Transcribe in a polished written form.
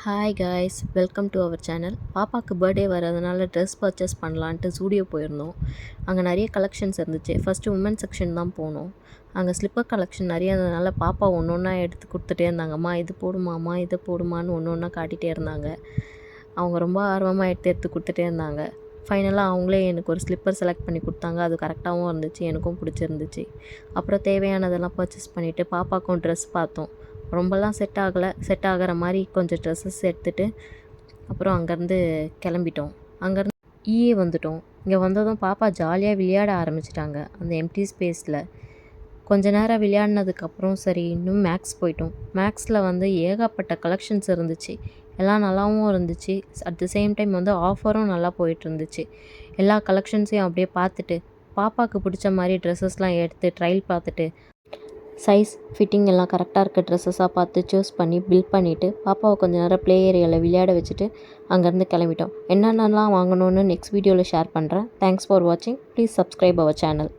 Hi guys, welcome to our channel. பாப்பாவுக்கு birthday வரதுனால dress purchase பண்ணலான்ட்டு ஜூடியோ போயிருந்தோம். அங்கே நிறைய கலெக்ஷன்ஸ் இருந்துச்சு. ஃபஸ்ட்டு உமன் செக்ஷன் தான் போனோம். அங்கே ஸ்லிப்பர் கலெக்ஷன் நிறைய இருந்ததுனால பாப்பா ஒன்று ஒன்றா எடுத்து கொடுத்துட்டே இருந்தாங்கம்மா, இது போடுமாம்மா, இதை போடுமான்னு ஒன்று ஒன்றா காட்டிகிட்டே இருந்தாங்க. அவங்க ரொம்ப ஆர்வமாக எடுத்து கொடுத்துட்டே இருந்தாங்க. ஃபைனலாக அவங்களே எனக்கு ஒரு ஸ்லிப்பர் செலக்ட் பண்ணி கொடுத்தாங்க. அது கரெக்டாகவும் இருந்துச்சு, எனக்கும் பிடிச்சிருந்துச்சு. அப்புறம் தேவையானதெல்லாம் பர்ச்சேஸ் பண்ணிவிட்டு பாப்பாவுக்கும் ட்ரெஸ் பார்த்தோம். ரொம்பலாம் செட் ஆகிற மாதிரி கொஞ்சம் ட்ரெஸ்ஸஸ் எடுத்துகிட்டு அப்புறம் அங்கேருந்து கிளம்பிட்டோம். அங்கேருந்து வந்துட்டோம். இங்கே வந்ததும் பாப்பா ஜாலியாக விளையாட ஆரம்பிச்சிட்டாங்க அந்த எம்டி ஸ்பேஸில். கொஞ்ச நேரம் விளையாடினதுக்கப்புறம் சரி இன்னும் மேக்ஸ் போயிட்டோம். மேக்ஸில் ஏகப்பட்ட கலெக்ஷன்ஸ் இருந்துச்சு. எல்லாம் நல்லாவும் இருந்துச்சு. அட் த சேம் டைம் ஆஃபரும் நல்லா போயிட்டு இருந்துச்சு. எல்லா கலெக்ஷன்ஸையும் அப்படியே பார்த்துட்டு பாப்பாவுக்கு பிடிச்ச மாதிரி ட்ரெஸ்ஸஸ்லாம் எடுத்து ட்ரையல் பார்த்துட்டு சைஸ் ஃபிட்டிங் எல்லாம் கரெக்டாக இருக்க ட்ரெஸ்ஸஸாக பார்த்து சூஸ் பண்ணி பில் பண்ணிவிட்டு பாப்பாவை கொஞ்சம் நேரம் ப்ளே ஏரியாவில் விளையாட வச்சுட்டு அங்கேருந்து கிளம்பிட்டோம். என்னென்னலாம் வாங்கணுன்னு நெக்ஸ்ட் வீடியோவில் ஷேர் பண்ணுறேன். தேங்க்ஸ் ஃபார் வாட்சிங். Please subscribe our channel.